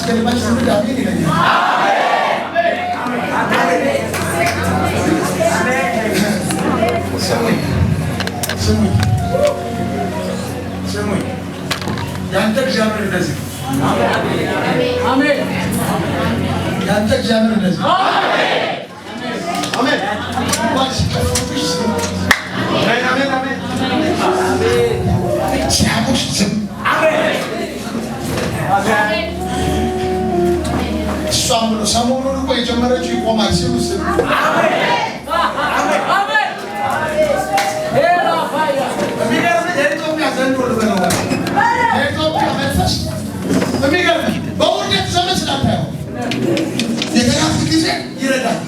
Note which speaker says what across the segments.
Speaker 1: ከልባችሁ ሁሉ አሜን ይለኛል። ስሙኝ ያንተ እግዚአብሔር እንደዚህ አሜን። ያንተ እግዚአብሔር እንደዚህ አሜን። ሲያሙሽ ዝም እሷም ብሎ ሰሞኑን እኮ የጀመረችው ይቆማል ሲሉ ዝም የኢትዮጵያ ዘንድ ወደ በለው የኢትዮጵያ መንፈስ የሚገርም በውርደት ዘመን ስላታየው የተራፍ ጊዜ ይረዳል።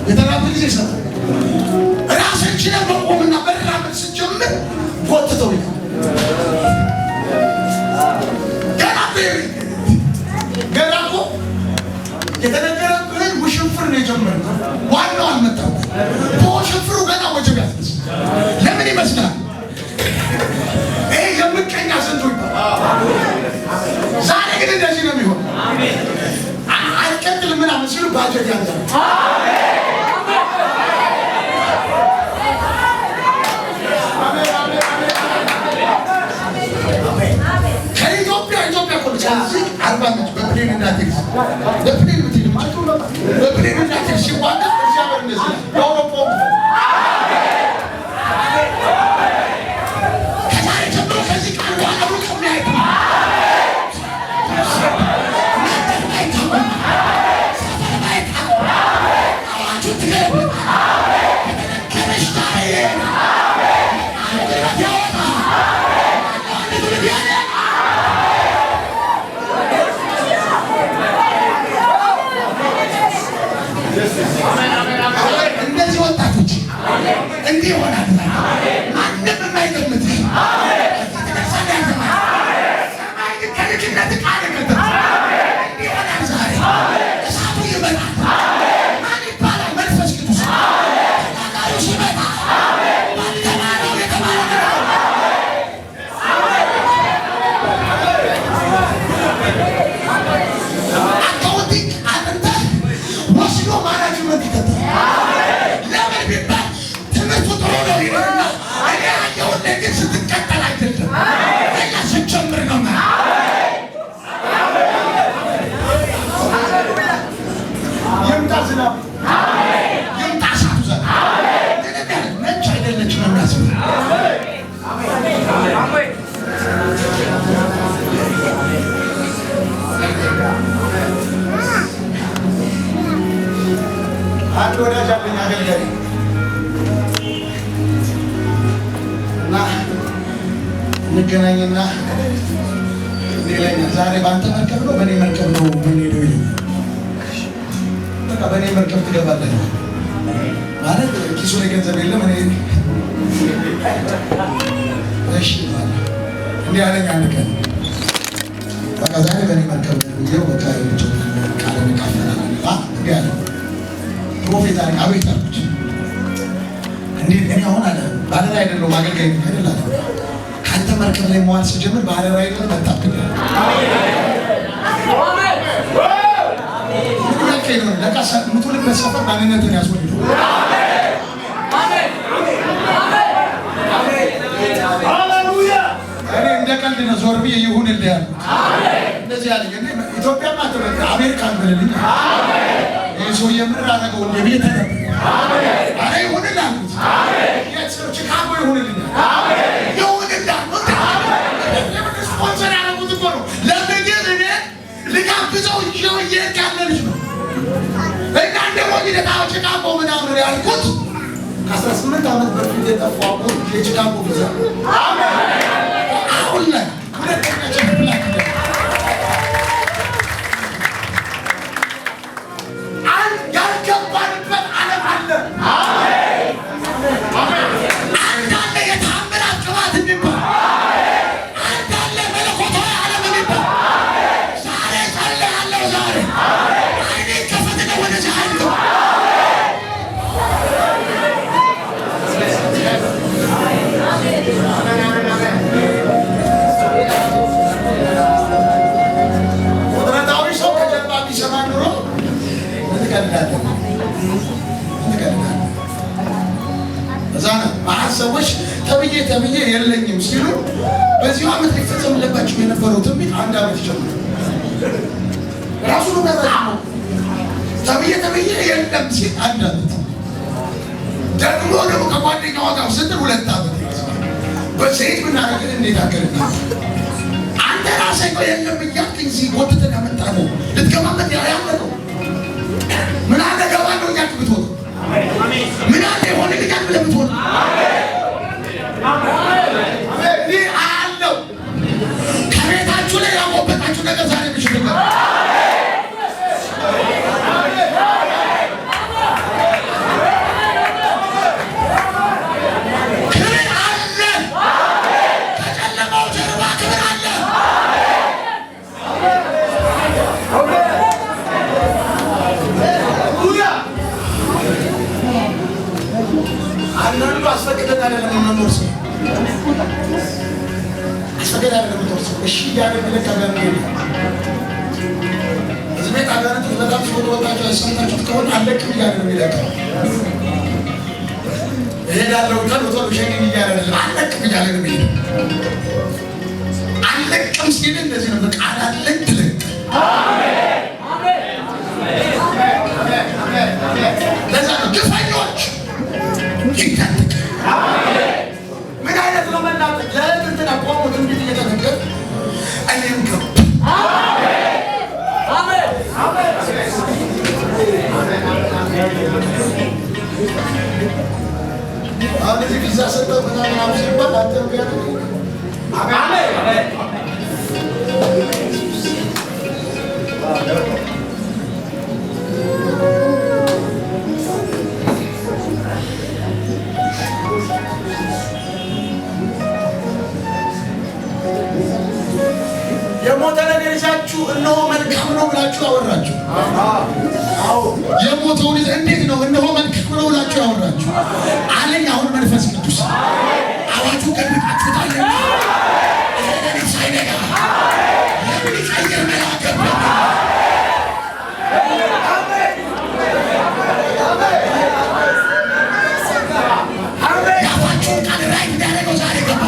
Speaker 1: የተራፍ ጊዜ ይሰራል። ራሳችንን መቆምና መራመድ ስንጀምር ጎትተው ይላል። ገና እኮ የተነገረብህን ውሽንፍር ነው የጀመረው። ዋናው አልመጣም። በውሽንፍሩ ገና ወጀብ ያስነሳ። ለምን ይመስላል? ይሄ የምቀኛ ዘንዶ ይባላል። ዛሬ ግን እንደዚህ ነው የሚሆን። አይቀጥልም ምናምን ሲሉ ባጀት ያንዛል። ከኢትዮጵያ ኮልቻ አርባ ምንጭ በፕሌን እና ቴክሲ በፕሌን ብትሄድ በፕሌን እና ቴክሲ ዋጋ እግዚአብሔር እንደዚህ ለአውሮፓ ከዛሬ ጀምሮ ከዚህ ቃል በኋላ ሩቅ የሚያይ እንደዚህ ወጣቶች እንዲህ ይሆናል። ማንም የማይገምት ከልጅነት ቃል እንዲህ ይሆናል። ዛሬ እሳቱ ይመጣል። ማን ይባላል? መንፈስ ቅዱስ ተናጋሪው ሲመጣ ባልተማረው የተማረ አካውንቲንግ አጥንተህ ወስዶ ማናጅመንት ይከተል። ለምን ቢባል ትምህርቱ ጥሩ ነው ይልና እኔ ያየሁት ግን ስትቀጠል አይደለም ሌላ ስትጀምር ነው። ይምጣ ዝናብ ይምጣ እሳቱ ዘ ነጭ አይደለችም የሚያስብ አንድ ወዳጅ አለኝ አገልጋይ እና እንገናኝና ይለኛል። ዛሬ በአንተ መርከብ ነው በእኔ መርከብ ነው የምንሄደው ይለኛል። በቃ በእኔ መርከብ ትገባለህ ማለት ኪሱ ላይ ገንዘብ የለም። እኔ እሺ እንዲህ አለኝ። አንድ ቀን በቃ ዛሬ በእኔ መርከብ ነው ብዬው በቃ ቃል እንካፈላለን እንዲህ አለ። ፕሮፌት አለ አቤት አልኩት። እንዴት እኔ አሁን አለ ባለራ አይደለሁም አገልጋይ ነኝ አይደል አለ። ካንተ መርከብ ላይ መዋል ስጀምር ባለራ አይደለም መጣብኝ። አሜን። ለካ የምትውልበት ሰፈር ማንነትን ያስወልዱ። ሃሌሉያ። እኔ እንደ ቀልድ ነው ዞር ብዬ ይሁንልህ ያልኩት። እንደዚህ ያለኝ ኢትዮጵያ ማተበል አሜሪካን ብለልኝ ሰው የምር አደረገው እንደ ቤት ነው። አሬ ይሁንልህ አልኩት። ቺካጎ ይሁንልህ ይሁንልህ ስፖንሰር ያደረጉት እኮ ነው። ለምግብ እኔ ልጋብዘው እየሄድክ ልጅ ነው እና ደግሞ ሂደታው ቺካጎ ምናምን ያልኩት ከ18 ዓመት በፊት የጠፋው የቺካጎ ቪዛ አሁን ላይ ሁለተኛ ቸፕላክ ያልገባንበት ዓለም አለ። አንዳንድ የታምራት ቅባት የሚባል አንዳንድ መለኮታዊ ዓለም የሚባል ዛሬ ጸልያለሁ። ዛሬ አይኔ ከፈተነ ወደዚህ ኃይል የነበረው ትንቢት 1 ዓመት ይጀምራል። ራሱ ነው ተብዬ የለም ሲል 1 ዓመት ደግሞ ከጓደኛዋ ጋር ስትል 2 ዓመት በሴት ምናረግን እንዴት አገርና አንተ ራስህ ነው የለም እያልክ እዚህ ጎትተህ ያመጣኸው ልትገባበት ያለው ምን አለ ገባለሁ እያልክ ብትሆን ምን አለ የሆነ ልጃት ብለህ ብትሆን ይህ አለው ከቤታችሁ ላይ ያቆበጣችሁ ነገር ዛሬ ምሽት ነው። አስፈቅደን አይደለም የምንኖርሰው አስፈቅደን አይደለም የምንኖርሰው እሺ እያለን ለካገር ነው እዚህ ቤት አጋንንት በጣም ሲወጣቸው ሰምታችሁት ከሆነ አለቅም እያለ ነው የሚለቀው እሄዳለሁ ቶሎ ሸኝኝ እያለ ነው አለቅም እያለ ነው የሚሄደው አለቅም ሲል እንደዚህ ነው በቃ አላለቅ ትልቅ ለዛ ነው ግፈኞች ይታጠቅ ምን አይነት ነው መናጠቅ ለእንትና ቆሞ ትንቢት እየተነገረ እኔም ገብ አሜን አሜን አሁን እዚህ ቪዛ ሰጠው ምናምን ሲባል አንተ ቢያለ አሜን አሜን የሞተ ነገር ይዛችሁ እነሆ መልካም ነው ብላችሁ አወራችሁ። አዎ የሞተው ልጅ እንዴት ነው እነሆ መልካም ነው ብላችሁ አወራችሁ አለኝ። አሁን መንፈስ ቅዱስ አዋጁ ገብታችሁታል። እኔ ሳይነጋ የሚቀየር መልአክ ያዋጁን ቃል ላይ እንዳደረገው ዛሬ ገባ።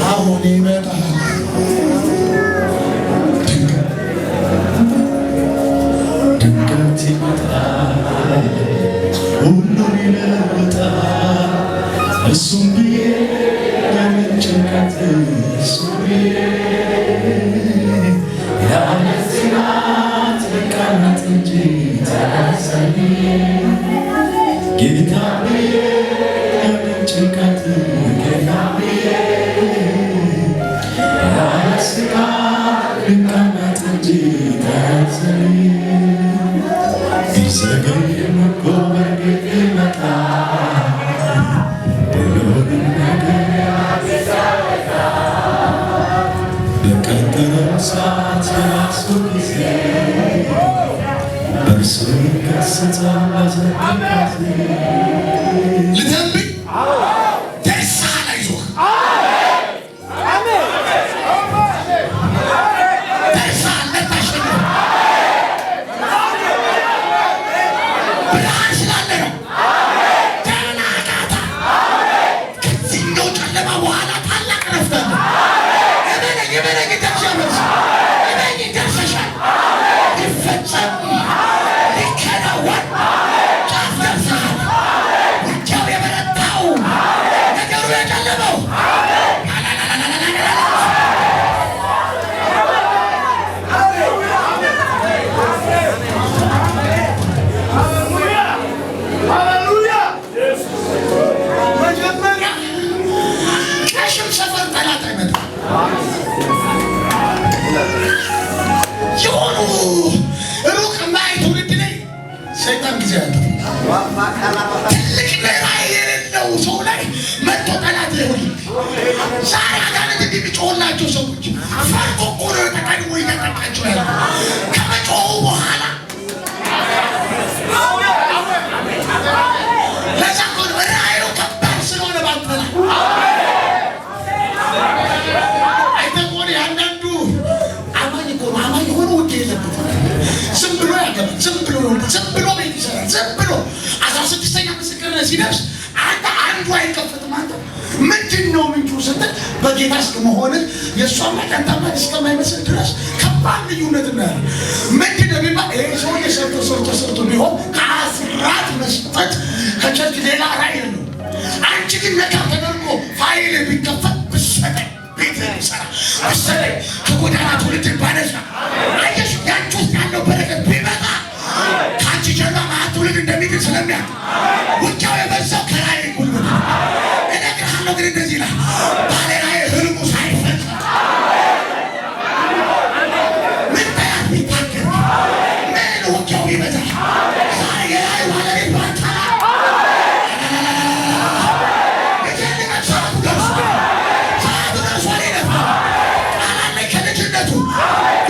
Speaker 1: አሁን ይመጣል ድንገት ይመጣል ሁሉን ይለውጣል እሱም ብዬ የምን ጭንቀት እሱም ብዬ ያለት ናት ልቃናት እንጂ ተሰኒ ጌታ ብዬ የምን ጭንቀት ጌታ ብዬ ያለስጋ ልቃናት እንጂ ተሰኒ ቢዘገይም እኮ በእርግጥ ይመጣል ሁሉንም ነገር በቀጠረው ሰዓት በራሱ ጊዜ በእርሱ ይከሰታል በዘጠቃት ልተንብኝ ደስ አለ ይዞህ ደስ አለ ታሸነ ብርሃን ስላለ ነው ተናጋታ ከዚህኛው ጨለማ በኋላ ታላቅ ረፍት አለ። የበለኝ ደርሻለሽ የበለኝ ደርሰሻል ይፈጸም ሊከናወን ጫፍ ደርሰሃል። ውጊያው የበረታው ነገሩ የጨለመው መጀመሪያ ከሽም ሰፈር ጠላት አይመጣም። የሆኑ ሩቅ ማይ ትውልድ ላይ ሰይጣን ጊዜ አለ። ትልቅ ራዕይ የሌለው ሰው ላይ መጥቶ ጠላት ይሁን ዛሬ አጋንንት እንደሚጮህላቸው ሰዎች ፈርቶ እኮ ነው የተቀድሞ እያጠቃቸው ያለ ከመጮሁ በኋላ ለዛ እኮ ነው ራዕዩ ከባድ ስለሆነ ባንተላ አይተቆን ያንዳንዱ አማኝ እኮ ነው አማኝ ሆኖ ውድ የለበትም። ዝም ብሎ ያገባል፣ ዝም ብሎ ቤት ይሰራል፣ ዝም ብሎ 16ኛ ምስክርነት ሲደርስ አንተ አንዱ አይከፈትም ምንድነው ምንጩ ስትል በጌታ እስከመሆንህ የእሷን መጠንታማ እስከማይመስል ድረስ ከባድ ልዩነት እናያለን። ምንድነው ቢባል ይሄ ሰውዬ ሰርቶ ቢሆን ከአስራት መስጠት ከቸርች ሌላ ራእይ ነው። አንቺ ግን ነገር ተደርጎ ፋይል ቢከፈት ብሰጠኝ ቤት ሰራ ብሰጠኝ ከጎዳና ትውልድ ባነሳ አየሽ ያንቺ ውስጥ ያለው በረከት ቢመጣ ከአንቺ ጀርባ ትውልድ እንደሚድን ስለሚያውቅ